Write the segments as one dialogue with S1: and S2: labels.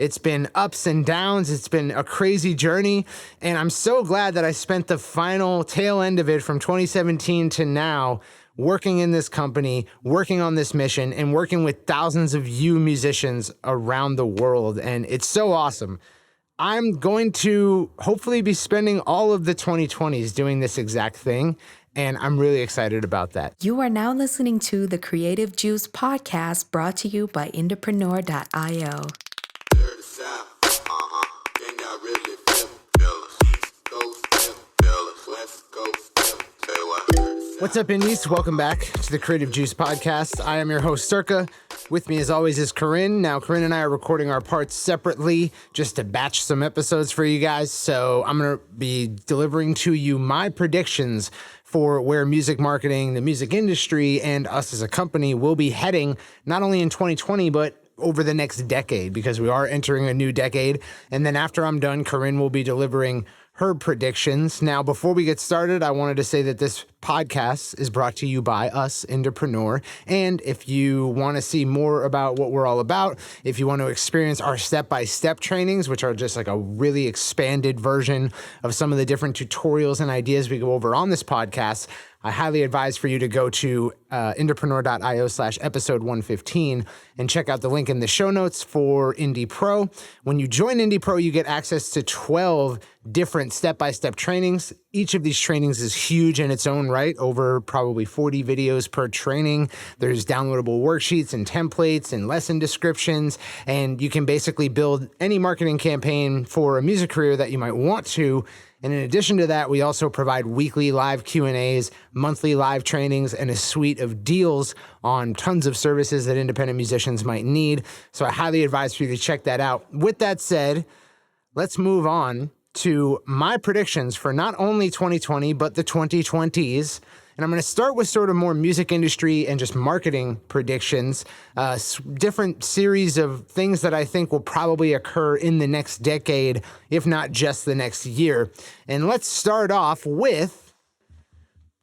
S1: It's been ups and downs. It's been a crazy journey. And I'm so glad that I spent the final tail end of it from 2017 to now working in this company, working on this mission, and working with thousands of you musicians around the world. And it's so awesome. I'm going to hopefully be spending all of the 2020s doing this exact thing. And I'm really excited about that.
S2: You are now listening to the Creative Juice podcast brought to you by Indepreneur.io.
S1: What's up, Indies? Welcome back to the Creative Juice podcast. I am your host, Circa. With me, as always, is Corrin. Now, Corrin and I are recording our parts separately just to batch some episodes for you guys. So I'm going to be delivering to you my predictions for where music marketing, the music industry, and us as a company will be heading, not only in 2020, but over the next decade, because we are entering a new decade. And then after I'm done, Corrin will be delivering her predictions. Now, before we get started, I wanted to say that this podcast is brought to you by us, Indepreneur. And if you want to see more about what we're all about, if you want to experience our step-by-step trainings, which are just like a really expanded version of some of the different tutorials and ideas we go over on this podcast, I highly advise for you to go to Intopreneur.io/episode 115 and check out the link in the show notes for Indie Pro. When you join Indie Pro, you get access to 12 different step-by-step trainings. Each of these trainings is huge in its own right, over probably 40 videos per training. There's downloadable worksheets and templates and lesson descriptions, and you can basically build any marketing campaign for a music career that you might want to. And in addition to that, we also provide weekly live Q&As, monthly live trainings, and a suite of deals on tons of services that independent musicians might need. So I highly advise for you to check that out. With that said, let's move on to my predictions for not only 2020, but the 2020s. And I'm going to start with sort of more music industry and just marketing predictions, different series of things that I think will probably occur in the next decade, if not just the next year. And let's start off with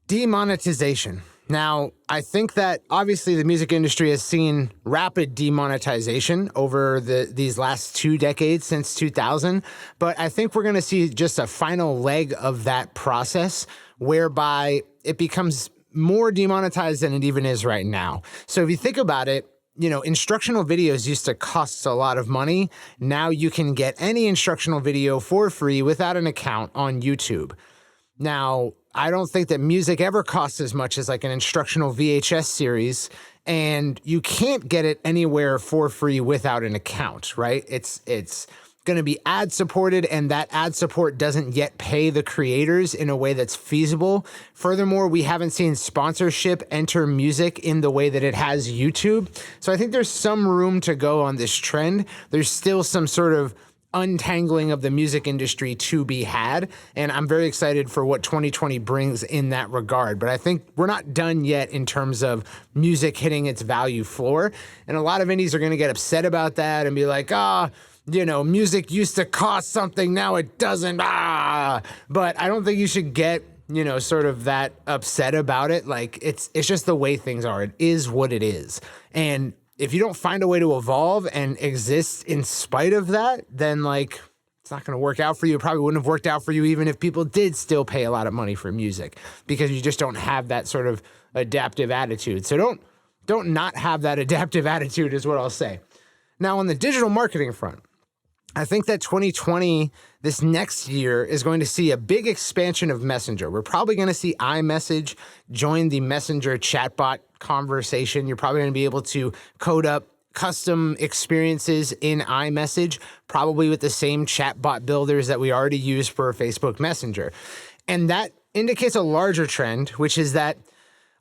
S1: demonetization. Now, I think that obviously the music industry has seen rapid demonetization over these last 2 decades since 2000, but I think we're going to see just a final leg of that process whereby it becomes more demonetized than it even is right now. So if you think about it, you know, instructional videos used to cost a lot of money. Now you can get any instructional video for free without an account on YouTube. Now, I don't think that music ever costs as much as like an instructional VHS series, and you can't get it anywhere for free without an account, right? It's going to be ad supported, and that ad support doesn't yet pay the creators in a way that's feasible. Furthermore, we haven't seen sponsorship enter music in the way that it has YouTube. So I think there's some room to go on this trend. There's still some sort of untangling of the music industry to be had, and I'm very excited for what 2020 brings in that regard. But I think we're not done yet in terms of music hitting its value floor, and a lot of indies are going to get upset about that and be like, you know, music used to cost something, now it doesn't, But I don't think you should get, you know, sort of that upset about it. Like, it's just the way things are. It is what it is. And if you don't find a way to evolve and exist in spite of that, then like it's not going to work out for you. It probably wouldn't have worked out for you even if people did still pay a lot of money for music, because you just don't have that sort of adaptive attitude. So don't not have that adaptive attitude is what I'll say. Now, on the digital marketing front, I think that 2020, this next year, is going to see a big expansion of Messenger. We're probably going to see iMessage join the Messenger chatbot conversation. You're probably going to be able to code up custom experiences in iMessage, probably with the same chatbot builders that we already use for Facebook Messenger. And that indicates a larger trend, which is that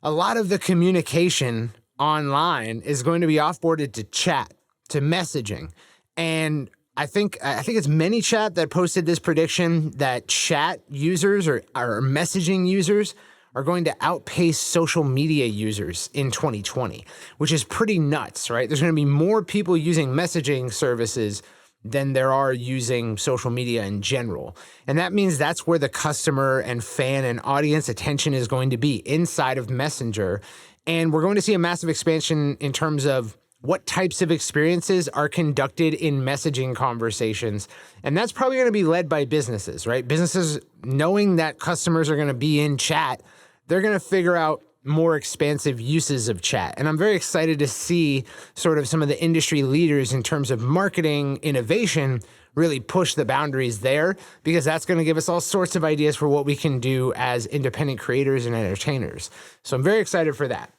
S1: a lot of the communication online is going to be offboarded to chat, to messaging. And I think it's ManyChat that posted this prediction that chat users or messaging users are going to outpace social media users in 2020, which is pretty nuts, right? There's going to be more people using messaging services than there are using social media in general. And that means that's where the customer and fan and audience attention is going to be, inside of Messenger. And we're going to see a massive expansion in terms of what types of experiences are conducted in messaging conversations. And that's probably going to be led by businesses, right? Businesses knowing that customers are going to be in chat, they're going to figure out more expansive uses of chat. And I'm very excited to see sort of some of the industry leaders in terms of marketing innovation really push the boundaries there, because that's going to give us all sorts of ideas for what we can do as independent creators and entertainers. So I'm very excited for that.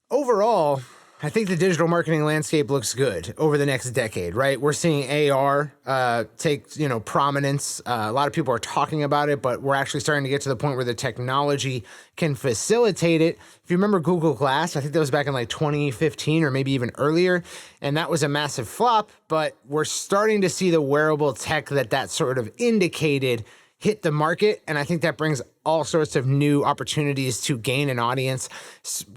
S1: Overall, I think the digital marketing landscape looks good over the next decade, right? We're seeing AR take, prominence. A lot of people are talking about it, but we're actually starting to get to the point where the technology can facilitate it. If you remember Google Glass, I think that was back in like 2015 or maybe even earlier, and that was a massive flop, but we're starting to see the wearable tech that sort of indicated hit the market. And I think that brings all sorts of new opportunities to gain an audience,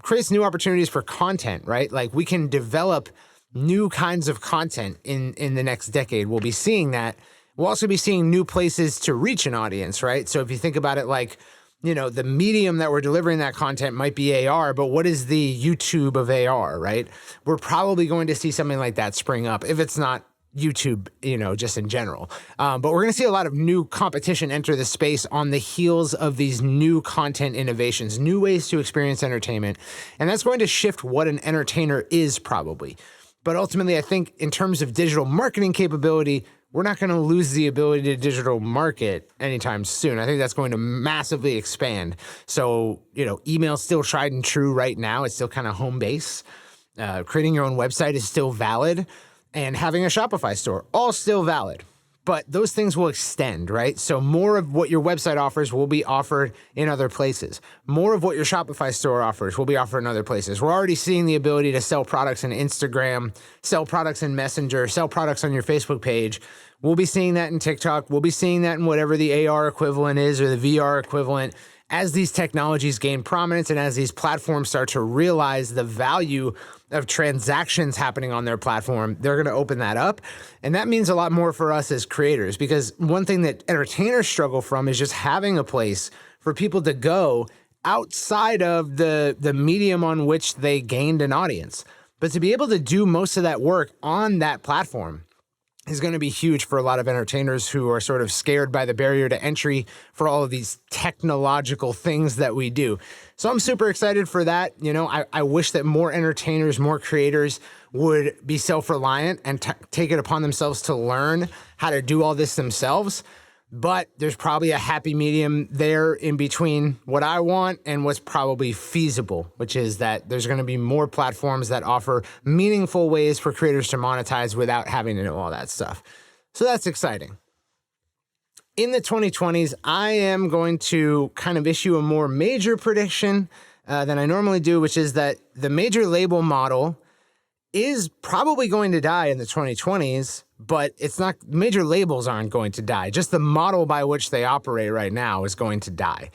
S1: creates new opportunities for content, right? Like we can develop new kinds of content in the next decade. We'll be seeing that. We'll also be seeing new places to reach an audience, right? So if you think about it like, the medium that we're delivering that content might be AR, but what is the YouTube of AR, right? We're probably going to see something like that spring up if it's not YouTube, just in general. But we're going to see a lot of new competition enter the space on the heels of these new content innovations, new ways to experience entertainment. And that's going to shift what an entertainer is probably. But ultimately, I think in terms of digital marketing capability, we're not going to lose the ability to digital market anytime soon. I think that's going to massively expand. So, email's still tried and true right now. It's still kind of home base. Creating your own website is still valid. And having a Shopify store, all still valid. But those things will extend, right? So more of what your website offers will be offered in other places. More of what your Shopify store offers will be offered in other places. We're already seeing the ability to sell products in Instagram, sell products in Messenger, sell products on your Facebook page. We'll be seeing that in TikTok. We'll be seeing that in whatever the AR equivalent is or the VR equivalent. As these technologies gain prominence and as these platforms start to realize the value of transactions happening on their platform, they're going to open that up. And that means a lot more for us as creators, because one thing that entertainers struggle from is just having a place for people to go outside of the medium on which they gained an audience. But to be able to do most of that work on that platform is going to be huge for a lot of entertainers who are sort of scared by the barrier to entry for all of these technological things that we do. So I'm super excited for that. I wish that more entertainers, more creators would be self-reliant and take it upon themselves to learn how to do all this themselves. But there's probably a happy medium there in between what I want and what's probably feasible, which is that there's going to be more platforms that offer meaningful ways for creators to monetize without having to know all that stuff. So that's exciting. In the 2020s, I am going to kind of issue a more major prediction than I normally do, which is that the major label model is probably going to die in the 2020s, but it's not, major labels aren't going to die. Just the model by which they operate right now is going to die.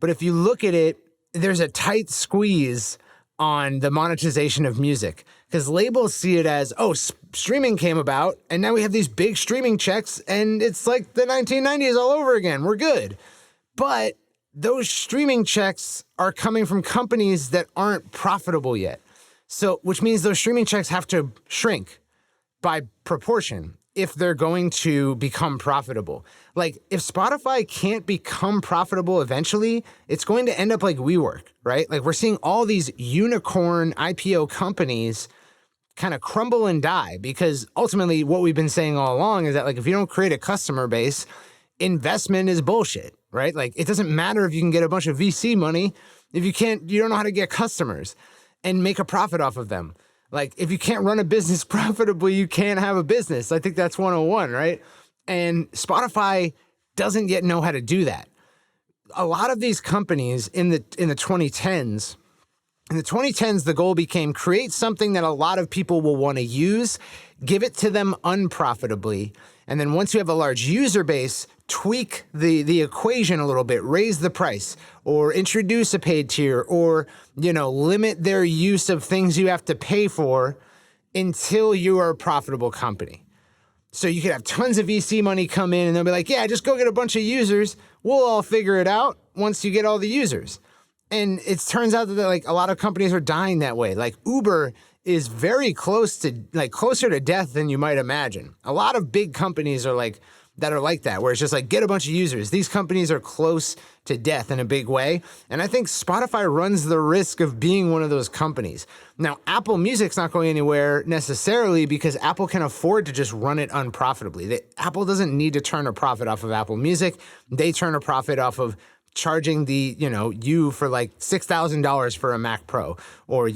S1: But if you look at it, there's a tight squeeze on the monetization of music, because labels see it as, streaming came about and now we have these big streaming checks and it's like the 1990s all over again. We're good. But those streaming checks are coming from companies that aren't profitable yet. So, which means those streaming checks have to shrink by proportion if they're going to become profitable. Like, if Spotify can't become profitable eventually, it's going to end up like WeWork, right? Like, we're seeing all these unicorn IPO companies kind of crumble and die, because ultimately what we've been saying all along is that, like, if you don't create a customer base, investment is bullshit, right? Like, it doesn't matter if you can get a bunch of VC money if you don't know how to get customers and make a profit off of them. Like, if you can't run a business profitably, you can't have a business. I think that's 101, right? And Spotify doesn't yet know how to do that. A lot of these companies in the 2010s, the goal became create something that a lot of people will want to use, give it to them unprofitably, and then once you have a large user base, tweak the equation a little bit, raise the price, or introduce a paid tier, or, limit their use of things you have to pay for until you are a profitable company. So you could have tons of VC money come in and they'll be like, yeah, just go get a bunch of users. We'll all figure it out once you get all the users. And it turns out that like a lot of companies are dying that way. Like Uber is very close to, like, closer to death than you might imagine. A lot of big companies are like that, where it's just like, get a bunch of users. These companies are close to death in a big way. And I think Spotify runs the risk of being one of those companies. Now, Apple Music's not going anywhere necessarily because Apple can afford to just run it unprofitably. Apple doesn't need to turn a profit off of Apple Music. They turn a profit off of charging you for like $6,000 for a Mac Pro, or,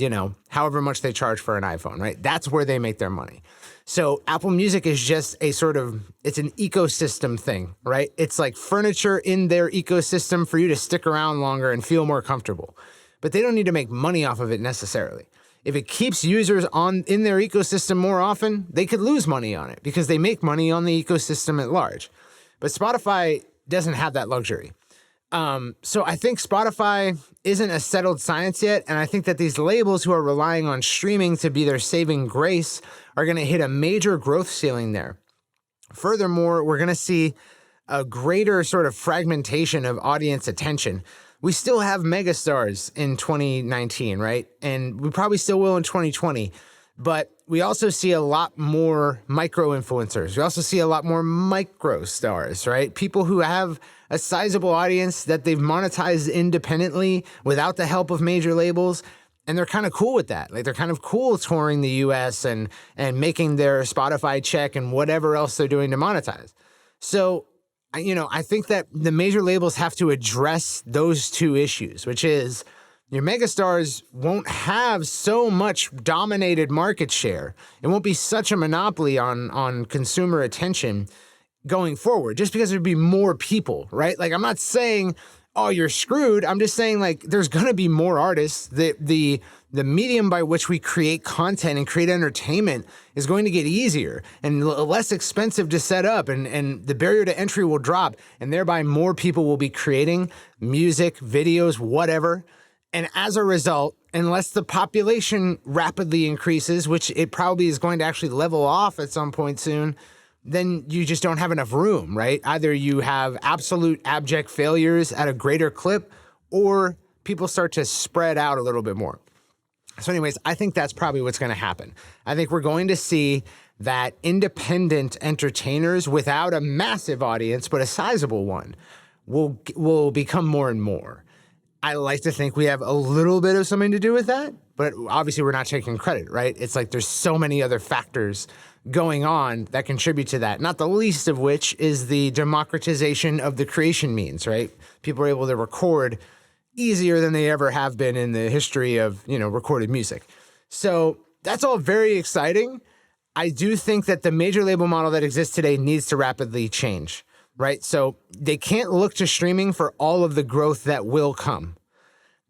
S1: however much they charge for an iPhone, right? That's where they make their money. So Apple Music is just it's an ecosystem thing, right? It's like furniture in their ecosystem for you to stick around longer and feel more comfortable. But they don't need to make money off of it necessarily. If it keeps users in their ecosystem more often, they could lose money on it because they make money on the ecosystem at large. But Spotify doesn't have that luxury. So I think Spotify isn't a settled science yet, and I think that these labels who are relying on streaming to be their saving grace are going to hit a major growth ceiling there. Furthermore, we're going to see a greater sort of fragmentation of audience attention. We still have megastars in 2019, right? And we probably still will in 2020. But we also see a lot more micro-influencers. We also see a lot more micro-stars, right? People who have a sizable audience that they've monetized independently without the help of major labels. And they're kind of cool with that. Like, they're kind of cool touring the US and making their Spotify check and whatever else they're doing to monetize. So, I think that the major labels have to address those two issues, which is your megastars won't have so much dominated market share. It won't be such a monopoly on consumer attention going forward, just because there'd be more people, right? Like, I'm not saying, oh, you're screwed. I'm just saying, like, there's going to be more artists. The medium by which we create content and create entertainment is going to get easier and less expensive to set up, and the barrier to entry will drop, and thereby more people will be creating music, videos, whatever. And as a result, unless the population rapidly increases, which it probably is going to actually level off at some point soon, then you just don't have enough room, right? Either you have absolute abject failures at a greater clip, or people start to spread out a little bit more. So anyways, I think that's probably what's going to happen. I think we're going to see that independent entertainers without a massive audience, but a sizable one, will become more and more. I like to think we have a little bit of something to do with that, but obviously we're not taking credit, right? It's like there's so many other factors going on that contribute to that, not the least of which is the democratization of the creation means, right? People are able to record easier than they ever have been in the history of, recorded music. So that's all very exciting. I do think that the major label model that exists today needs to rapidly change, right? So they can't look to streaming for all of the growth that will come.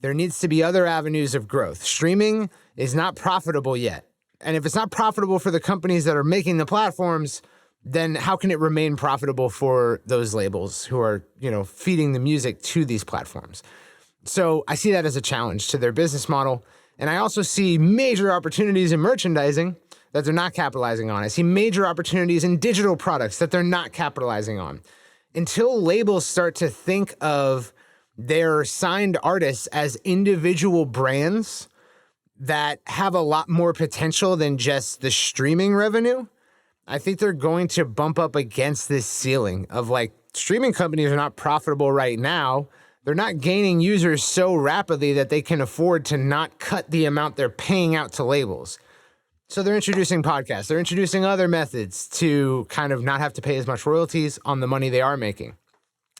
S1: There needs to be other avenues of growth. Streaming is not profitable yet. And if it's not profitable for the companies that are making the platforms, then how can it remain profitable for those labels who are, feeding the music to these platforms? So I see that as a challenge to their business model. And I also see major opportunities in merchandising that they're not capitalizing on. I see major opportunities in digital products that they're not capitalizing on. Until labels start to think of their signed artists as individual brands that have a lot more potential than just the streaming revenue, I think they're going to bump up against this ceiling of, like, streaming companies are not profitable right now. They're not gaining users so rapidly that they can afford to not cut the amount they're paying out to labels. So they're introducing podcasts. They're introducing other methods to kind of not have to pay as much royalties on the money they are making.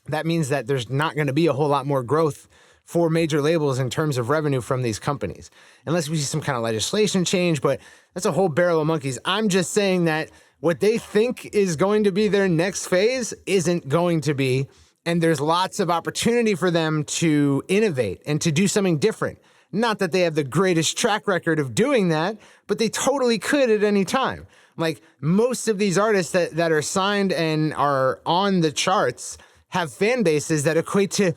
S1: That means that there's not going to be a whole lot more growth for major labels in terms of revenue from these companies, unless we see some kind of legislation change, but that's a whole barrel of monkeys. I'm just saying that what they think is going to be their next phase isn't going to be, and there's lots of opportunity for them to innovate and to do something different. Not that they have the greatest track record of doing that, but they totally could at any time. Like, most of these artists that are signed and are on the charts have fan bases that equate to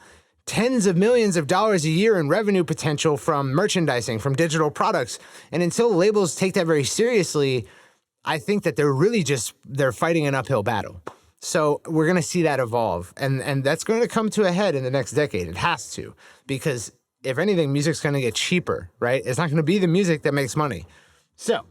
S1: tens of millions of dollars a year in revenue potential from merchandising, from digital products. And until labels take that very seriously, I think that they're fighting an uphill battle. So we're going to see that evolve. And that's going to come to a head in the next decade. It has to, because if anything, music's going to get cheaper, right? It's not going to be the music that makes money. So,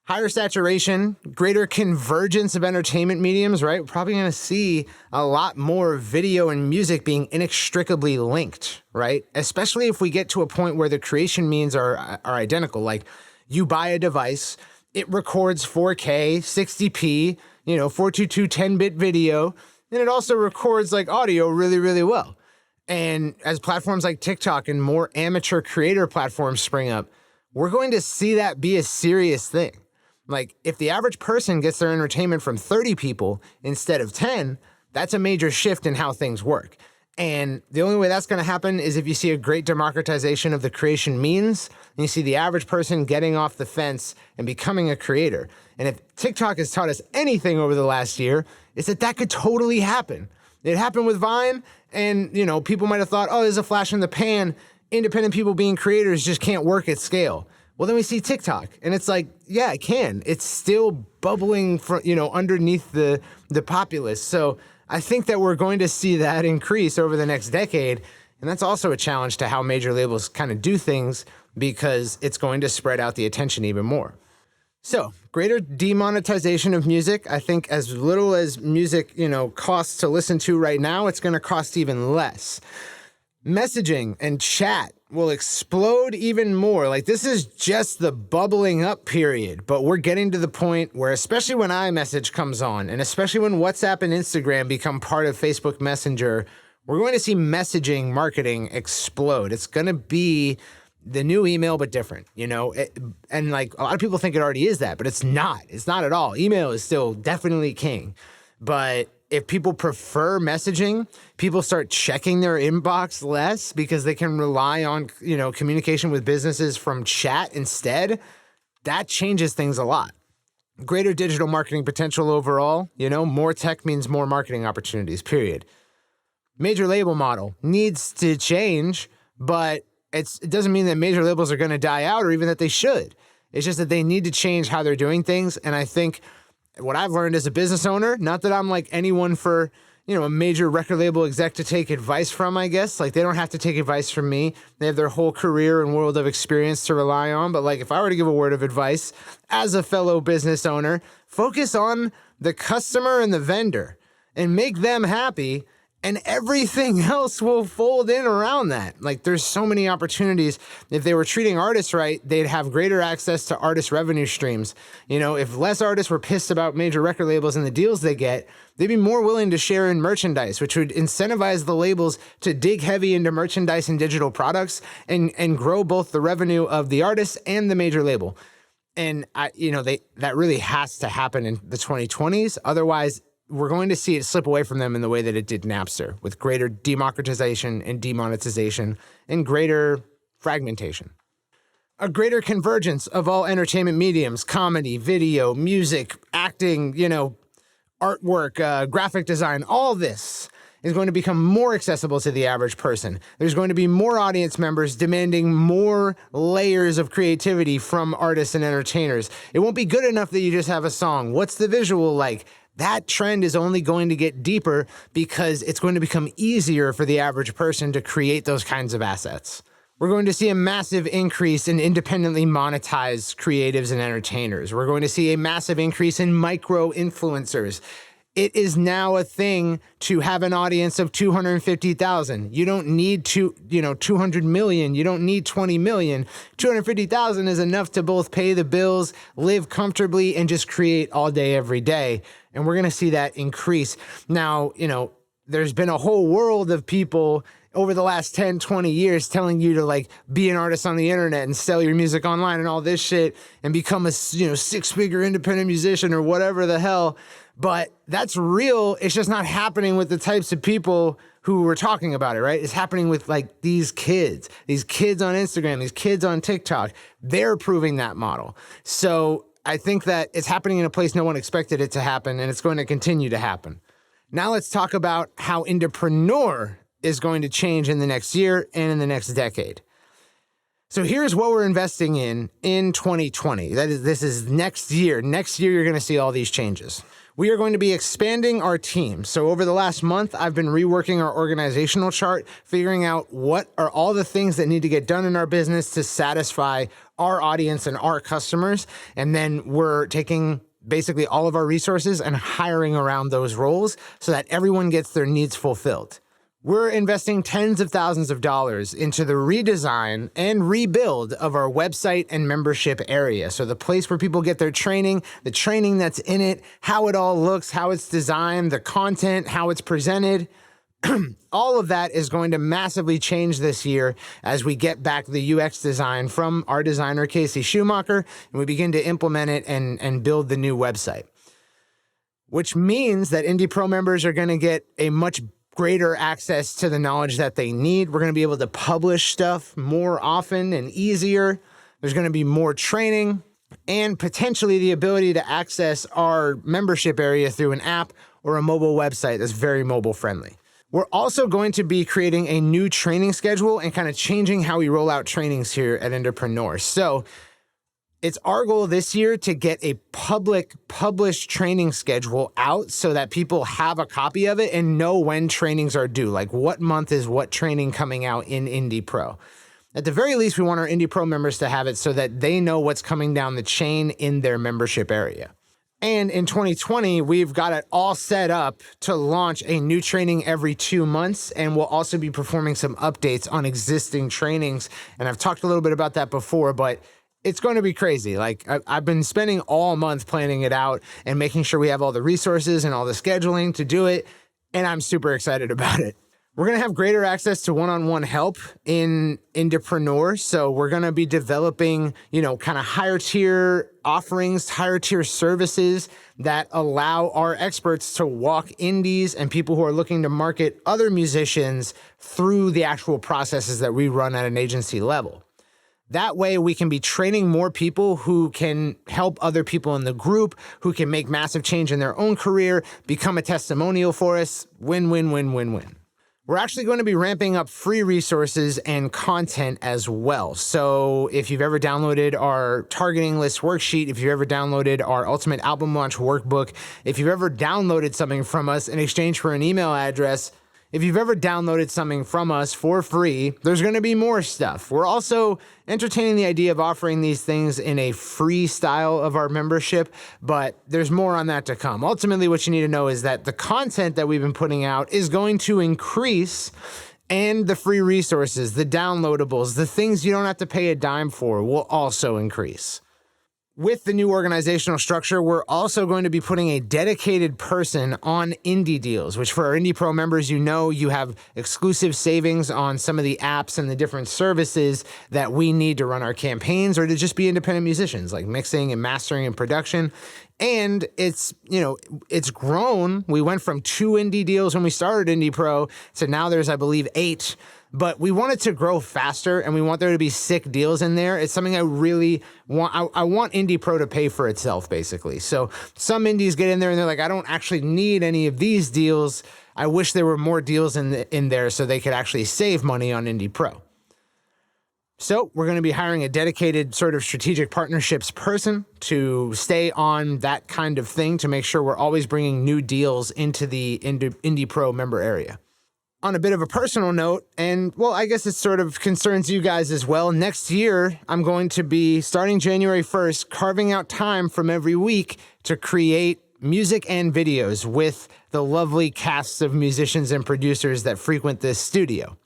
S1: higher saturation, greater convergence of entertainment mediums, right? We're probably going to see a lot more video and music being inextricably linked, right? Especially if we get to a point where the creation means are identical. Like, you buy a device, it records 4K, 60p, 422 10-bit video, and it also records like audio really, really well. And as platforms like TikTok and more amateur creator platforms spring up, we're going to see that be a serious thing. Like, if the average person gets their entertainment from 30 people instead of 10, that's a major shift in how things work. And the only way that's going to happen is if you see a great democratization of the creation means, and you see the average person getting off the fence and becoming a creator. And if TikTok has taught us anything over the last year, it's that could totally happen. It happened with Vine, and people might have thought, oh, there's a flash in the pan. Independent people being creators just can't work at scale. Well, then we see TikTok, and it's like, yeah, it can. It's still bubbling from, underneath the populace. So I think that we're going to see that increase over the next decade. And that's also a challenge to how major labels kind of do things, because it's going to spread out the attention even more. So, greater demonetization of music. I think as little as music, costs to listen to right now, it's going to cost even less. Messaging and chat will explode even more. Like, this is just the bubbling up period, but we're getting to the point where, especially when iMessage comes on, and especially when WhatsApp and Instagram become part of Facebook Messenger, we're going to see messaging marketing explode. It's going to be the new email, but different, and like, a lot of people think it already is that, but it's not. It's not at all. Email is still definitely king. But if people prefer messaging, people start checking their inbox less because they can rely on, communication with businesses from chat instead. That changes things a lot. Greater digital marketing potential overall, more tech means more marketing opportunities, period. Major label model needs to change, but it doesn't mean that major labels are going to die out or even that they should. It's just that they need to change how they're doing things. And I think what I've learned as a business owner, not that I'm like anyone for, a major record label exec to take advice from, I guess. Like, they don't have to take advice from me. They have their whole career and world of experience to rely on. But like, if I were to give a word of advice as a fellow business owner, focus on the customer and the vendor and make them happy, and everything else will fold in around that. Like, there's so many opportunities. If they were treating artists right, they'd have greater access to artist revenue streams. If less artists were pissed about major record labels and the deals they get, they'd be more willing to share in merchandise, which would incentivize the labels to dig heavy into merchandise and digital products and grow both the revenue of the artist and the major label. And that really has to happen in the 2020s. Otherwise, we're going to see it slip away from them in the way that it did Napster, with greater democratization and demonetization and greater fragmentation. A greater convergence of all entertainment mediums, comedy, video, music, acting, artwork, graphic design, all this is going to become more accessible to the average person. There's going to be more audience members demanding more layers of creativity from artists and entertainers. It won't be good enough that you just have a song. What's the visual like? That trend is only going to get deeper because it's going to become easier for the average person to create those kinds of assets. We're going to see a massive increase in independently monetized creatives and entertainers. We're going to see a massive increase in micro-influencers. It is now a thing to have an audience of 250,000. You don't need 200 million. You don't need 20 million. 250,000 is enough to both pay the bills, live comfortably, and just create all day, every day. And we're going to see that increase. Now, there's been a whole world of people over the last 10, 20 years telling you to like be an artist on the internet and sell your music online and all this shit and become a, six-figure independent musician or whatever the hell. But that's real. It's just not happening with the types of people who were talking about it, right? It's happening with like these kids on Instagram, these kids on TikTok. They're proving that model. So I think that it's happening in a place no one expected it to happen, and it's going to continue to happen. Now let's talk about how Indepreneur is going to change in the next year and in the next decade. So here's what we're investing in 2020. This is next year. Next year, you're going to see all these changes. We are going to be expanding our team. So over the last month, I've been reworking our organizational chart, figuring out what are all the things that need to get done in our business to satisfy our audience and our customers. And then we're taking basically all of our resources and hiring around those roles so that everyone gets their needs fulfilled. We're investing tens of thousands of dollars into the redesign and rebuild of our website and membership area. So the place where people get their training, the training that's in it, how it all looks, how it's designed, the content, how it's presented. All of that is going to massively change this year as we get back the UX design from our designer, Casey Schumacher, and we begin to implement it and build the new website. Which means that Indie Pro members are going to get a much greater access to the knowledge that they need. We're going to be able to publish stuff more often and easier. There's going to be more training and potentially the ability to access our membership area through an app or a mobile website that's very mobile friendly. We're also going to be creating a new training schedule and kind of changing how we roll out trainings here at Indepreneur. So it's our goal this year to get a public published training schedule out so that people have a copy of it and know when trainings are due, like what month is what training coming out in Indie Pro. At the very least, we want our Indie Pro members to have it so that they know what's coming down the chain in their membership area. And in 2020, we've got it all set up to launch a new training every 2 months, and we'll also be performing some updates on existing trainings. And I've talked a little bit about that before, but it's going to be crazy. Like I've been spending all month planning it out and making sure we have all the resources and all the scheduling to do it. And I'm super excited about it. We're going to have greater access to one-on-one help in Indepreneur. So we're going to be developing, kind of higher tier offerings, higher tier services that allow our experts to walk indies and people who are looking to market other musicians through the actual processes that we run at an agency level. That way we can be training more people who can help other people in the group, who can make massive change in their own career, become a testimonial for us. Win, win, win, win, win. We're actually going to be ramping up free resources and content as well. So if you've ever downloaded our targeting list worksheet, if you've ever downloaded our ultimate album launch workbook, if you've ever downloaded something from us in exchange for an email address, if you've ever downloaded something from us for free, there's going to be more stuff. We're also entertaining the idea of offering these things in a free style of our membership, but there's more on that to come. Ultimately, what you need to know is that the content that we've been putting out is going to increase, and the free resources, the downloadables, the things you don't have to pay a dime for will also increase. With the new organizational structure, we're also going to be putting a dedicated person on indie deals, which for our Indie Pro members, you have exclusive savings on some of the apps and the different services that we need to run our campaigns or to just be independent musicians, like mixing and mastering and production. And it's grown. We went from 2 indie deals when we started Indie Pro to now there's, I believe, 8. But we want it to grow faster, and we want there to be sick deals in there. It's something I really want. I want Indie Pro to pay for itself, basically. So some indies get in there and they're like, I don't actually need any of these deals. I wish there were more deals in there so they could actually save money on Indie Pro. So we're going to be hiring a dedicated sort of strategic partnerships person to stay on that kind of thing to make sure we're always bringing new deals into the Indie Pro member area. On a bit of a personal note, and well, I guess it sort of concerns you guys as well, next year, I'm going to be, starting January 1st, carving out time from every week to create music and videos with the lovely casts of musicians and producers that frequent this studio.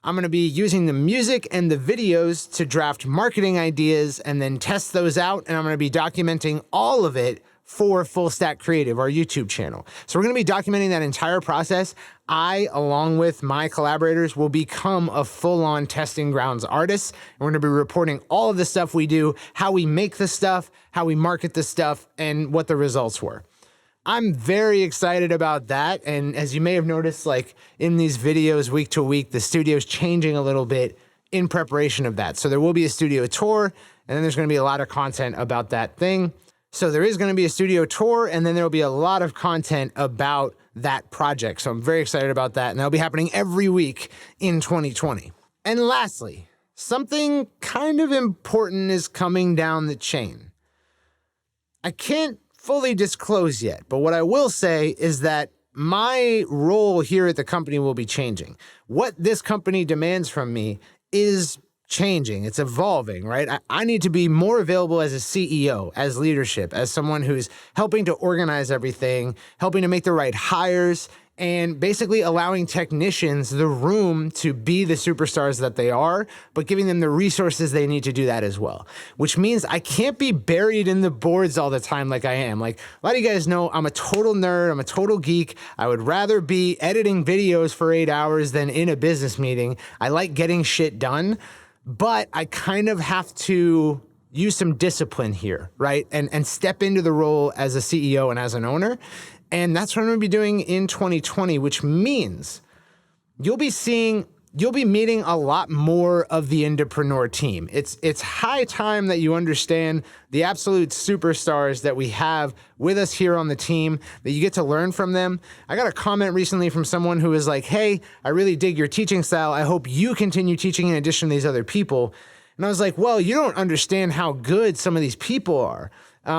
S1: I'm going to be using the music and the videos to draft marketing ideas and then test those out, and I'm going to be documenting all of it for Fullstack Creative, our YouTube channel. So we're going to be documenting that entire process. I, along with my collaborators, will become a full-on testing grounds artist. And we're going to be reporting all of the stuff we do, how we make the stuff, how we market the stuff, and what the results were. I'm very excited about that. And as you may have noticed, like in these videos week to week, the studio's changing a little bit in preparation of that. So there will be a studio tour, and then there's going to be a lot of content about that thing. So there is going to be a studio tour, and then there will be a lot of content about that project. So I'm very excited about that, and that'll be happening every week in 2020. And lastly, something kind of important is coming down the chain. I can't fully disclose yet. But what I will say is that my role here at the company will be changing. What this company demands from me is changing. It's evolving, right? I need to be more available as a CEO, as leadership, as someone who's helping to organize everything, helping to make the right hires, and basically allowing technicians the room to be the superstars that they are, but giving them the resources they need to do that as well. Which means I can't be buried in the boards all the time like I am. Like a lot of you guys know, I'm a total nerd, I'm a total geek. I would rather be editing videos for 8 hours than in a business meeting. I like getting shit done, but I kind of have to use some discipline here, right? And step into the role as a CEO and as an owner. And that's what I'm going to be doing in 2020, which means you'll be meeting a lot more of the Indepreneur team. It's high time that you understand the absolute superstars that we have with us here on the team, that you get to learn from them. I got a comment recently from someone who was like, hey, I really dig your teaching style. I hope you continue teaching in addition to these other people. And I was like, well, you don't understand how good some of these people are. A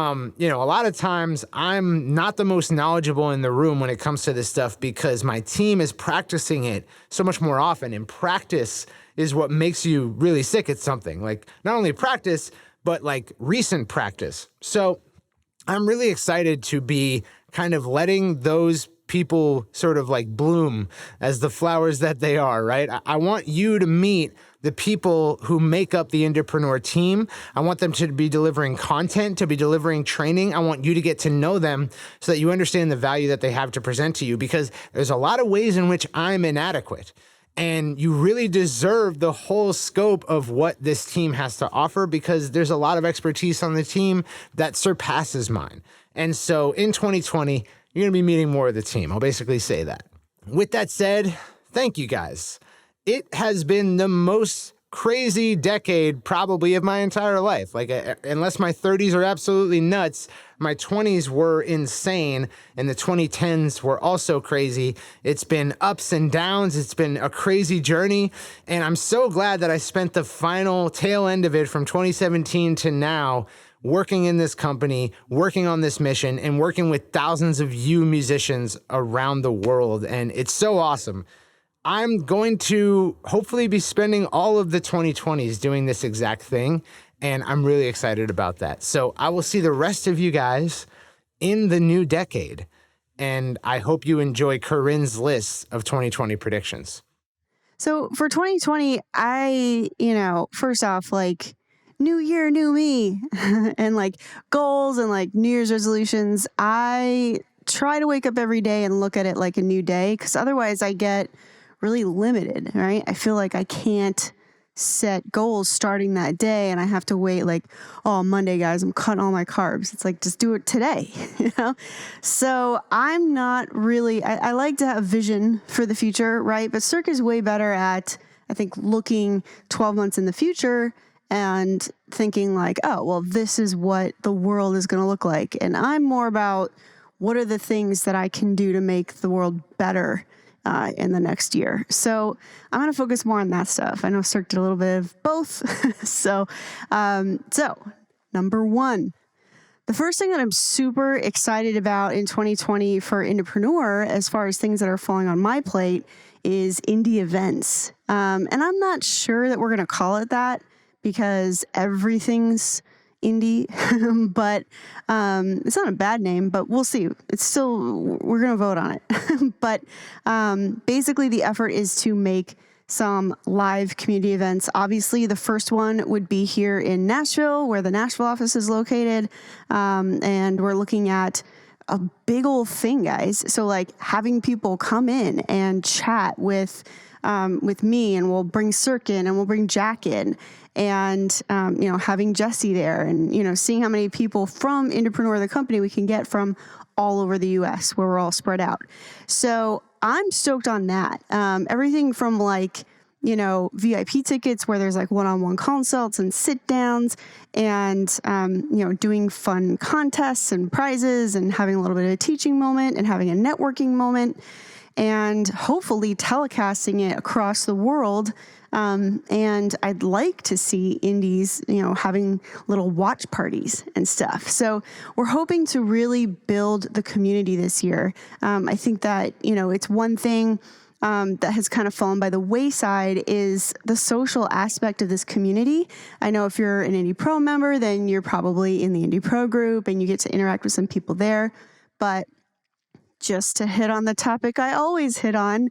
S1: lot of times I'm not the most knowledgeable in the room when it comes to this stuff because my team is practicing it so much more often. And practice is what makes you really sick at something. Like not only practice, but like recent practice. So I'm really excited to be kind of letting those people sort of like bloom as the flowers that they are, right? I want you to meet the people who make up the Indepreneur team. I want them to be delivering content, to be delivering training. I want you to get to know them so that you understand the value that they have to present to you, because there's a lot of ways in which I'm inadequate. And you really deserve the whole scope of what this team has to offer, because there's a lot of expertise on the team that surpasses mine. And so in 2020, you're going to be meeting more of the team. I'll basically say that. With that said, thank you guys. It has been the most crazy decade probably of my entire life. Like, unless my 30s are absolutely nuts, my 20s were insane, and the 2010s were also crazy. It's been ups and downs. It's been a crazy journey, and I'm so glad that I spent the final tail end of it from 2017 to now working in this company, working on this mission, and working with thousands of you musicians around the world, and it's so awesome. I'm going to hopefully be spending all of the 2020s doing this exact thing, and I'm really excited about that. So I will see the rest of you guys in the new decade, and I hope you enjoy Corinne's list of 2020 predictions.
S3: So for 2020, first off, like, new year, new me, and like goals and like New Year's resolutions, I try to wake up every day and look at it like a new day, because otherwise I get really limited, right? I feel like I can't set goals starting that day, and I have to wait like, oh, Monday, guys, I'm cutting all my carbs. It's like, just do it today, So I'm not really, I like to have vision for the future, right? But Circa is way better at, I think, looking 12 months in the future and thinking like, oh, well, this is what the world is going to look like. And I'm more about what are the things that I can do to make the world better in the next year. So I'm going to focus more on that stuff. I know Cirque did a little bit of both. So number one, the first thing that I'm super excited about in 2020 for Indepreneur, as far as things that are falling on my plate, is indie events. And I'm not sure that we're going to call it that, because everything's indie, but it's not a bad name, but we'll see. It's still, we're going to vote on it. But basically the effort is to make some live community events. Obviously, the first one would be here in Nashville, where the Nashville office is located. And we're looking at a big old thing, guys. So like having people come in and chat with me, and we'll bring Cirque in, and we'll bring Jack in, and, having Jesse there, and, seeing how many people from Indepreneur, the company, we can get from all over the US, where we're all spread out. So I'm stoked on that. Everything from like, VIP tickets where there's like one-on-one consults and sit downs, and, doing fun contests and prizes, and having a little bit of a teaching moment, and having a networking moment. and hopefully telecasting it across the world. And I'd like to see indies, having little watch parties and stuff. So we're hoping to really build the community this year. I think that, it's one thing that has kind of fallen by the wayside is the social aspect of this community. I know if you're an Indie Pro member, then you're probably in the Indie Pro group and you get to interact with some people there. But just to hit on the topic I always hit on,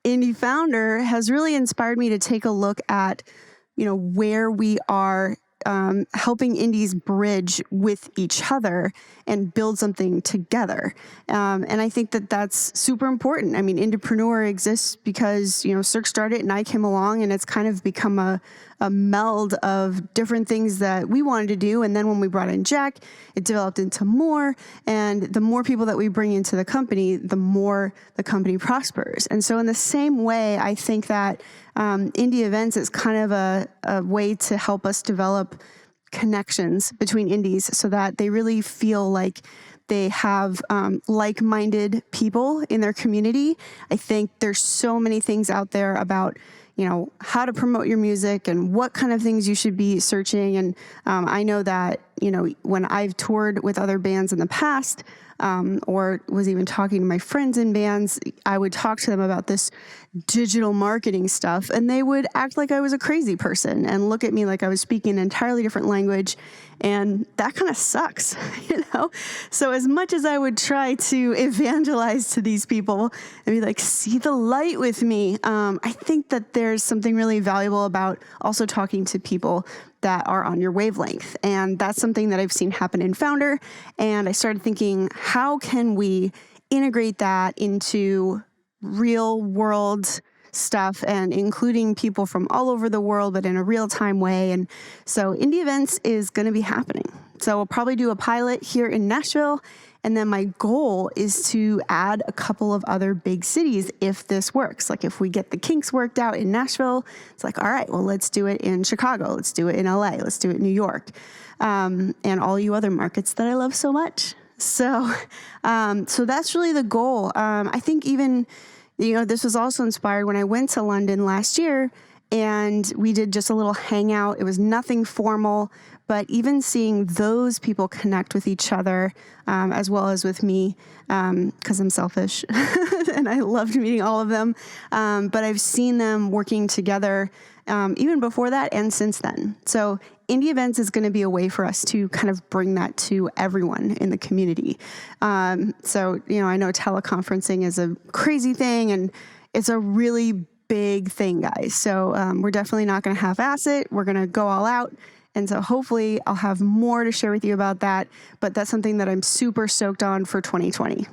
S3: Indie Founder has really inspired me to take a look at, where we are helping indies bridge with each other and build something together. And I think that that's super important. I mean, Indepreneur exists because, Cirque started and I came along, and it's kind of become a meld of different things that we wanted to do. And then when we brought in Jack, it developed into more. And the more people that we bring into the company, the more the company prospers. And so in the same way, I think that indie events is kind of a way to help us develop connections between indies so that they really feel like they have like-minded people in their community. I think there's so many things out there about how to promote your music and what kind of things you should be searching. And I know that, when I've toured with other bands in the past, or was even talking to my friends in bands, I would talk to them about this digital marketing stuff, and they would act like I was a crazy person and look at me like I was speaking an entirely different language. And that kind of sucks, So as much as I would try to evangelize to these people and be like, see the light with me, I think that there's something really valuable about also talking to people that are on your wavelength. And that's something that I've seen happen in Founder. And I started thinking, how can we integrate that into real world stuff and including people from all over the world, but in a real time way. And so Indie Events is going to be happening. So we'll probably do a pilot here in Nashville. And then my goal is to add a couple of other big cities if this works. Like if we get the kinks worked out in Nashville, it's like, all right, well, let's do it in Chicago. Let's do it in LA. Let's do it in New York. And all you other markets that I love so much. So that's really the goal. I think even, this was also inspired when I went to London last year and we did just a little hangout. It was nothing formal, but even seeing those people connect with each other, as well as with me, because I'm selfish and I loved meeting all of them. But I've seen them working together even before that and since then. So Indie Events is going to be a way for us to kind of bring that to everyone in the community. So, I know teleconferencing is a crazy thing and it's a really big thing, guys. So we're definitely not going to half-ass it. We're going to go all out. And so hopefully I'll have more to share with you about that. But that's something that I'm super stoked on for 2020.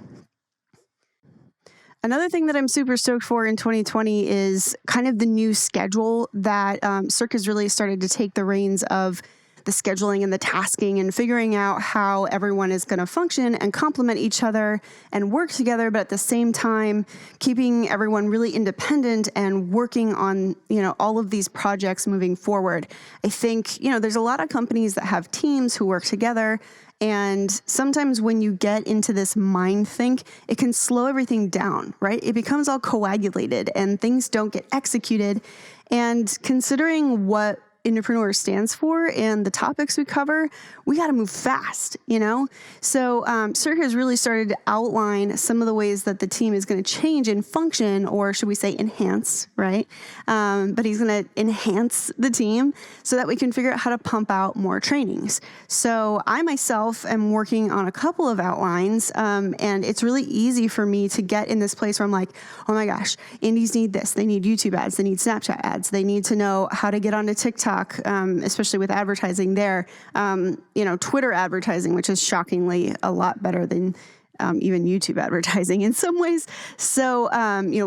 S3: Another thing that I'm super stoked for in 2020 is kind of the new schedule that Circa has really started to take the reins of the scheduling and the tasking and figuring out how everyone is going to function and complement each other and work together, but at the same time, keeping everyone really independent and working on, all of these projects moving forward. I think, there's a lot of companies that have teams who work together. And sometimes when you get into this mind think, it can slow everything down, right? It becomes all coagulated and things don't get executed. And considering what Indepreneur stands for and the topics we cover, we got to move fast, So Circa has really started to outline some of the ways that the team is going to change and function, or should we say enhance, right? But he's going to enhance the team so that we can figure out how to pump out more trainings. So I myself am working on a couple of outlines, and it's really easy for me to get in this place where I'm like, oh my gosh, indies need this. They need YouTube ads. They need Snapchat ads. They need to know how to get onto TikTok, especially with advertising there. Twitter advertising, which is shockingly a lot better than even YouTube advertising in some ways. So,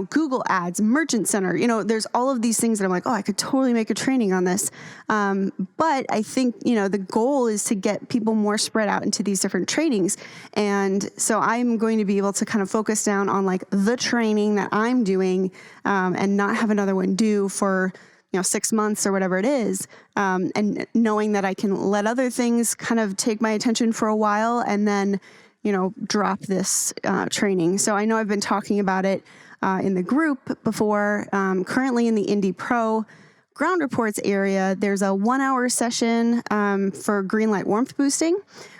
S3: Google ads, Merchant Center, there's all of these things that I'm like, oh, I could totally make a training on this. But I think, the goal is to get people more spread out into these different trainings. And so I'm going to be able to kind of focus down on like the training that I'm doing, and not have another one due for 6 months or whatever it is, and knowing that I can let other things kind of take my attention for a while and then, drop this training. So I know I've been talking about it in the group before. Currently in the Indie Pro ground reports area, there's a 1-hour session for greenlight warmth boosting,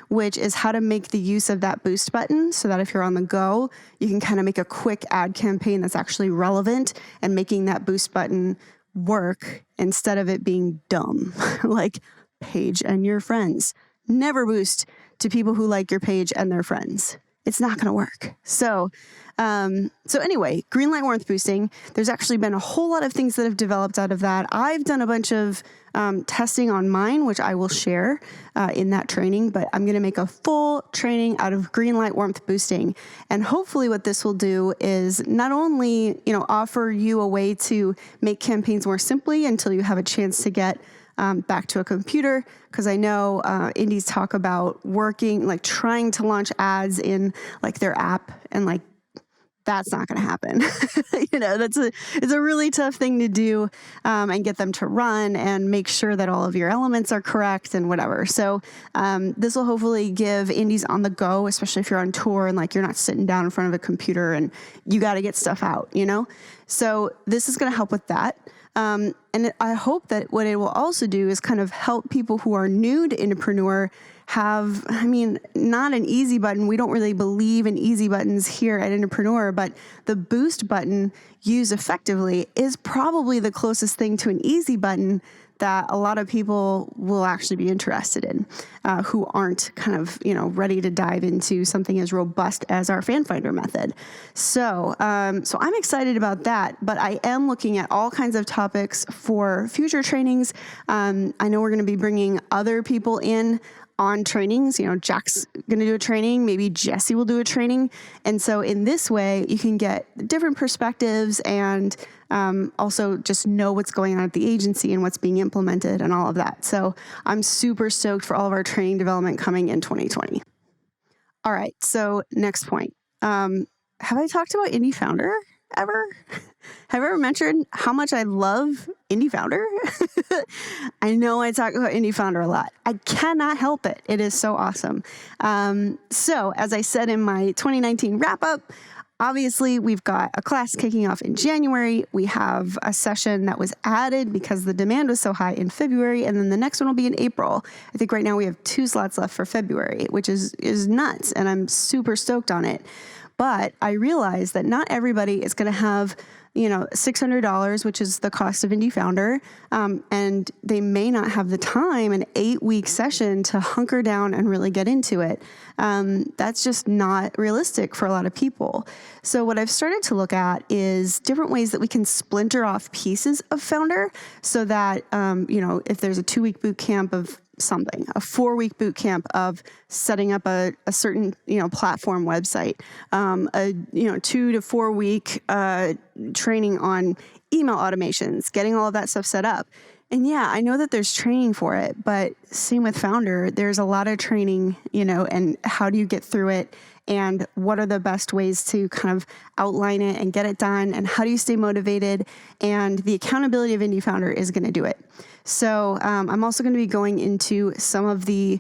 S3: which is how to make the use of that boost button so that if you're on the go, you can kind of make a quick ad campaign that's actually relevant and making that boost button work instead of it being dumb, like page and your friends. Never boost to people who like your page and their friends. It's not going to work. So anyway, greenlight warmth boosting, there's actually been a whole lot of things that have developed out of that. I've done a bunch of testing on mine, which I will share in that training, but I'm going to make a full training out of greenlight warmth boosting. And hopefully what this will do is not only, offer you a way to make campaigns more simply until you have a chance to get back to a computer, because I know indies talk about working, like trying to launch ads in like their app, and like that's not going to happen. It's a really tough thing to do, and get them to run and make sure that all of your elements are correct and whatever. So this will hopefully give indies on the go, especially if you're on tour and like you're not sitting down in front of a computer and you got to get stuff out, So this is going to help with that. And I hope that what it will also do is kind of help people who are new to Indepreneur have, not an easy button. We don't really believe in easy buttons here at Indepreneur, but the boost button used effectively is probably the closest thing to an easy button that a lot of people will actually be interested in, who aren't kind of, ready to dive into something as robust as our fan finder method. So I'm excited about that, but I am looking at all kinds of topics for future trainings. I know we're going to be bringing other people in on trainings. Jack's going to do a training, maybe Jesse will do a training. And so in this way, you can get different perspectives and also just know what's going on at the agency and what's being implemented and all of that. So I'm super stoked for all of our training development coming in 2020. All right. So next point. Have I talked about Indie Founder ever? Have I ever mentioned how much I love Indie Founder? I know I talk about Indie Founder a lot. I cannot help it. It is so awesome. So as I said in my 2019 wrap up, obviously we've got a class kicking off in January. We have a session that was added because the demand was so high in February, and then the next one will be in April. I think right now we have 2 slots left for February, which is nuts, and I'm super stoked on it. But I realize that not everybody is going to have, $600, which is the cost of Indie Founder, and they may not have the time, an 8-week session to hunker down and really get into it. That's just not realistic for a lot of people. So what I've started to look at is different ways that we can splinter off pieces of Founder so that, if there's a 2-week boot camp of something, a 4-week boot camp of setting up a certain, platform website, a 2 to 4 week training on email automations, getting all of that stuff set up. And yeah, I know that there's training for it, but same with Founder, there's a lot of training, and how do you get through it? And what are the best ways to kind of outline it and get it done? And how do you stay motivated? And the accountability of Indie Founder is going to do it. So I'm also going to be going into some of the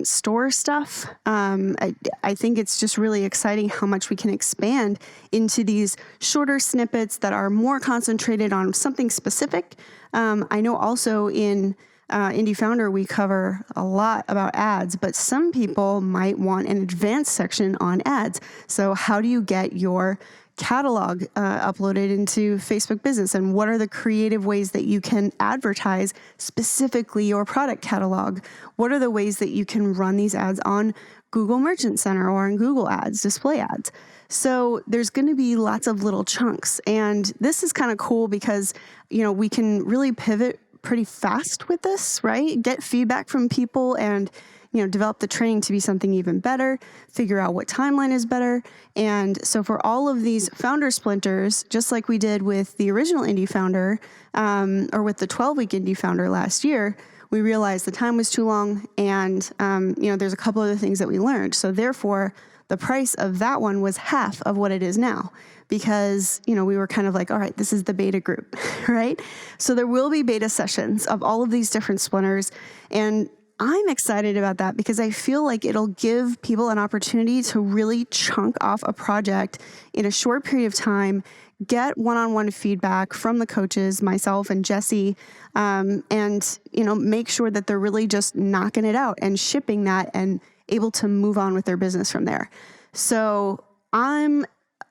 S3: store stuff. I think it's just really exciting how much we can expand into these shorter snippets that are more concentrated on something specific. I know also in Indie Founder, we cover a lot about ads, but some people might want an advanced section on ads. So how do you get your catalog uploaded into Facebook Business, and what are the creative ways that you can advertise specifically your product catalog? What are the ways that you can run these ads on Google Merchant Center or in Google Ads, display ads? So there's going to be lots of little chunks, and this is kind of cool because, we can really pivot pretty fast with this, right? Get feedback from people and develop the training to be something even better, figure out what timeline is better. And so for all of these Founder splinters, just like we did with the original Indie Founder, or with the 12-week Indie Founder last year, we realized the time was too long, and there's a couple other things that we learned. So therefore, the price of that one was half of what it is now, because, we were kind of like, all right, this is the beta group, right? So there will be beta sessions of all of these different splinters. And I'm excited about that because I feel like it'll give people an opportunity to really chunk off a project in a short period of time, get one-on-one feedback from the coaches, myself and Jesse, and, make sure that they're really just knocking it out and shipping that and able to move on with their business from there. So I'm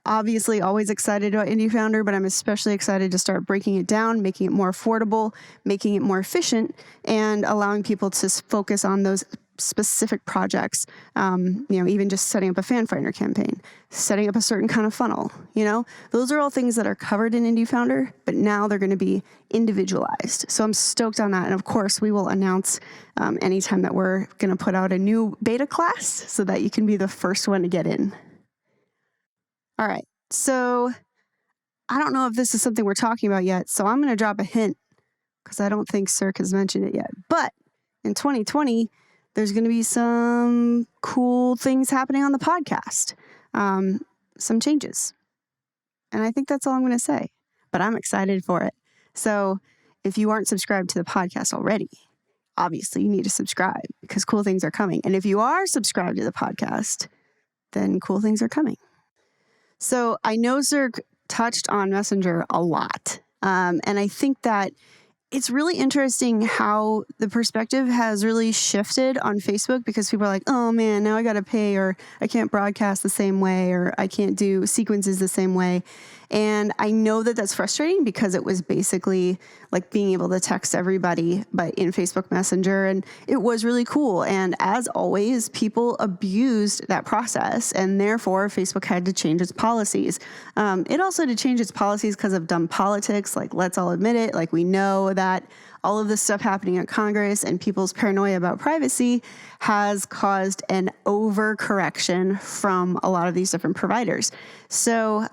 S3: obviously always excited about Indie Founder, but I'm especially excited to start breaking it down, making it more affordable, making it more efficient, and allowing people to focus on those specific projects. Even just setting up a fan finder campaign, setting up a certain kind of funnel, those are all things that are covered in Indie Founder, but now they're going to be individualized. So I'm stoked on that. And of course, we will announce anytime that we're going to put out a new beta class so that you can be the first one to get in. All right, so I don't know if this is something we're talking about yet, so I'm going to drop a hint because I don't think Cirque has mentioned it yet. But in 2020, there's going to be some cool things happening on the podcast, some changes. And I think that's all I'm going to say, but I'm excited for it. So if you aren't subscribed to the podcast already, obviously you need to subscribe because cool things are coming. And if you are subscribed to the podcast, then cool things are coming. So I know Cirque touched on Messenger a lot. And I think that it's really interesting how the perspective has really shifted on Facebook because people are like, oh man, now I got to pay, or I can't broadcast the same way, or I can't do sequences the same way. And I know that that's frustrating because it was basically like being able to text everybody, but in Facebook Messenger, and it was really cool. And as always, people abused that process, and therefore Facebook had to change its policies. It also had to change its policies because of dumb politics. Like, let's all admit it. Like, we know that all of this stuff happening at Congress and people's paranoia about privacy has caused an overcorrection from a lot of these different providers. So,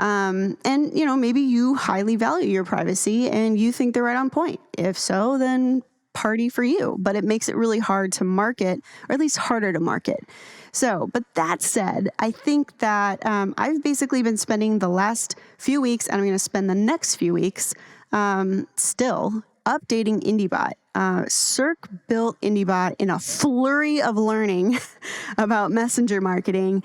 S3: maybe you highly value your privacy and you think they're right on point. If so, then party for you. But it makes it really hard to market, or at least harder to market. So, but that said, I think that I've basically been spending the last few weeks, and I'm going to spend the next few weeks still updating IndieBot. Cirque built IndieBot in a flurry of learning about messenger marketing,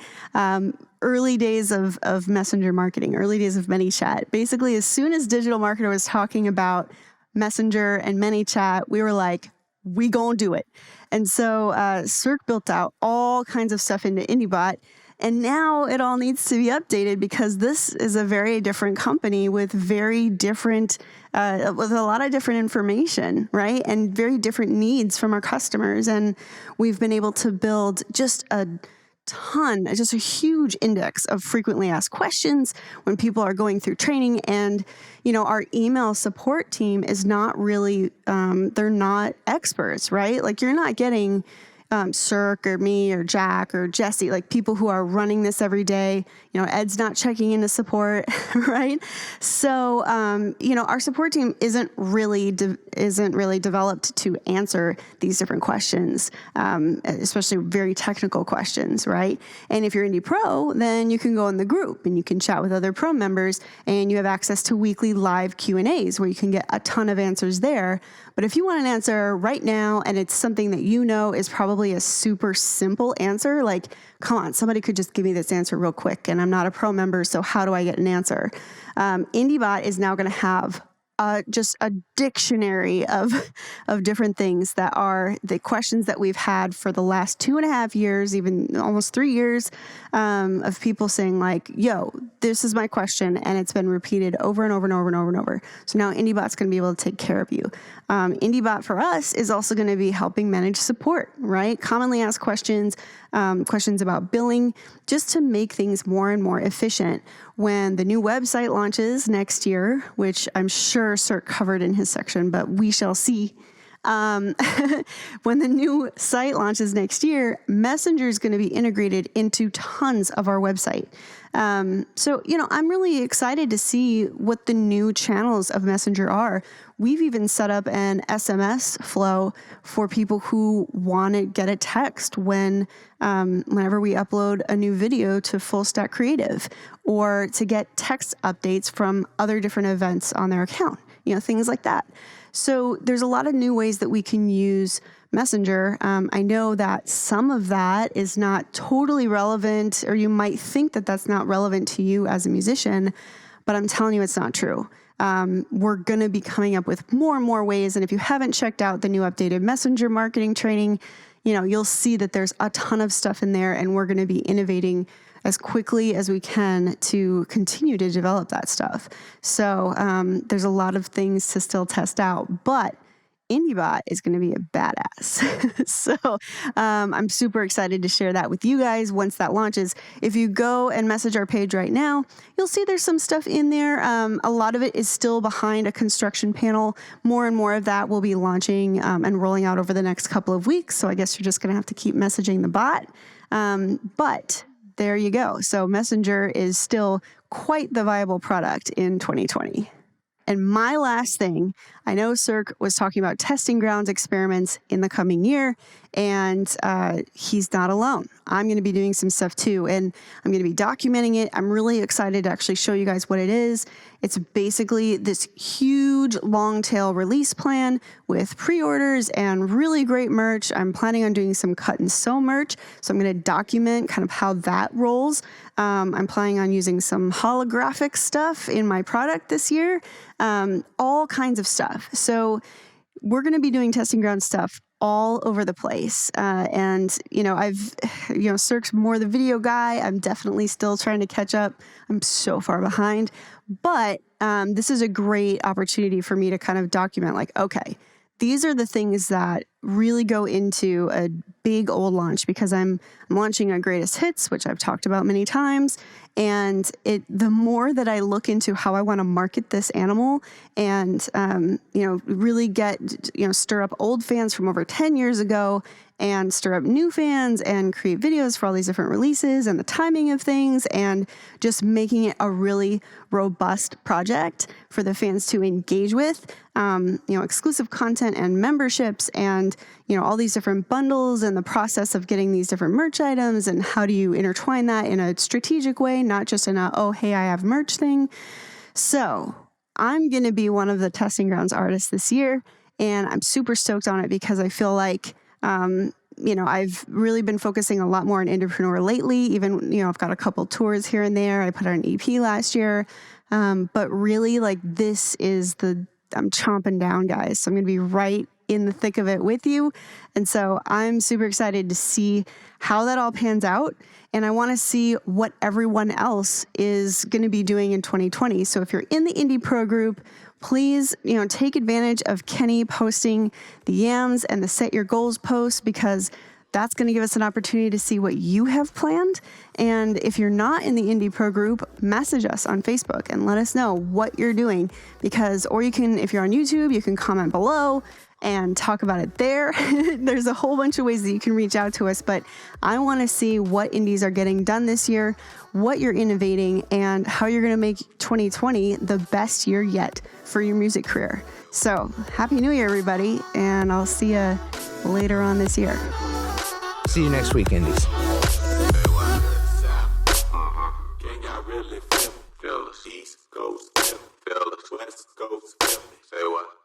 S3: early days of messenger marketing, early days of ManyChat. Basically, as soon as Digital Marketer was talking about Messenger and ManyChat, we were like, we gonna do it. And so Cirque built out all kinds of stuff into IndieBot. And now it all needs to be updated because this is a very different company with very different, with a lot of different information, right? And very different needs from our customers. And we've been able to build just a huge index of frequently asked questions when people are going through training. And, our email support team is not really, they're not experts, right? Like, you're not getting Cirque or me or Jack or Jesse, like people who are running this every day. Ed's not checking into support, right? So, our support team isn't really developed to answer these different questions, especially very technical questions, right? And if you're Indie Pro, then you can go in the group and you can chat with other Pro members, and you have access to weekly live Q&As where you can get a ton of answers there. But if you want an answer right now, and it's something that is probably a super simple answer, like, come on, somebody could just give me this answer real quick, and I'm not a Pro member, so how do I get an answer? IndieBot is now going to have just a dictionary of different things that are the questions that we've had for the last 2.5 years, even almost 3 years, of people saying like, yo, this is my question. And it's been repeated over and over and over and over and over. So now IndieBot's going to be able to take care of you. IndieBot for us is also going to be helping manage support, right? Commonly asked questions, questions about billing, just to make things more and more efficient. When the new website launches next year, which I'm sure Cirque covered in his section, but we shall see. When the new site launches next year, Messenger is going to be integrated into tons of our website. So, I'm really excited to see what the new channels of Messenger are. We've even set up an SMS flow for people who want to get a text whenever we upload a new video to Fullstack Creative, or to get text updates from other different events on their account, things like that. So there's a lot of new ways that we can use Messenger. I know that some of that is not totally relevant, or you might think that that's not relevant to you as a musician, but I'm telling you it's not true. We're going to be coming up with more and more ways. And if you haven't checked out the new updated Messenger marketing training, you'll see that there's a ton of stuff in there, and we're going to be innovating as quickly as we can to continue to develop that stuff. So there's a lot of things to still test out, but IndieBot is going to be a badass. So I'm super excited to share that with you guys once that launches. If you go and message our page right now, you'll see there's some stuff in there. A lot of it is still behind a construction panel. More and more of that will be launching and rolling out over the next couple of weeks. So I guess you're just going to have to keep messaging the bot. But there you go. So Messenger is still quite the viable product in 2020. And my last thing, I know Cirque was talking about testing grounds experiments in the coming year, and he's not alone. I'm going to be doing some stuff too, and I'm going to be documenting it. I'm really excited to actually show you guys what it is. It's basically this huge long tail release plan with pre-orders and really great merch. I'm planning on doing some cut and sew merch, so I'm going to document kind of how that rolls. I'm planning on using some holographic stuff in my product this year, all kinds of stuff. So we're going to be doing testing ground stuff all over the place. Cirque's more the video guy. I'm definitely still trying to catch up. I'm so far behind, but this is a great opportunity for me to kind of document, like, okay, these are the things that really go into a big old launch, because I'm launching a greatest hits, which I've talked about many times. And the more that I look into how I want to market this animal and, really stir up old fans from over 10 years ago and stir up new fans and create videos for all these different releases and the timing of things, and just making it a really robust project for the fans to engage with, exclusive content and memberships and, all these different bundles and the process of getting these different merch items and how do you intertwine that in a strategic way, not just in a, oh, hey, I have merch thing. So I'm going to be one of the testing grounds artists this year, and I'm super stoked on it because I feel like I've really been focusing a lot more on Indepreneur lately. Even, I've got a couple tours here and there. I put out an EP last year. But really, I'm chomping down, guys. So I'm going to be right in the thick of it with you. And so I'm super excited to see how that all pans out. And I want to see what everyone else is going to be doing in 2020. So if you're in the Indie Pro group, please, take advantage of Kenny posting the yams and the set your goals posts, because that's going to give us an opportunity to see what you have planned. And if you're not in the Indie Pro group, message us on Facebook and let us know what you're doing, or you can, if you're on YouTube, you can comment below and talk about it there. There's a whole bunch of ways that you can reach out to us, but I want to see what indies are getting done this year, what you're innovating, and how you're going to make 2020 the best year yet for your music career. So Happy New Year, everybody, and I'll see you later on this year.
S1: See you next week, Indies.
S4: East Coast, West Coast, say what?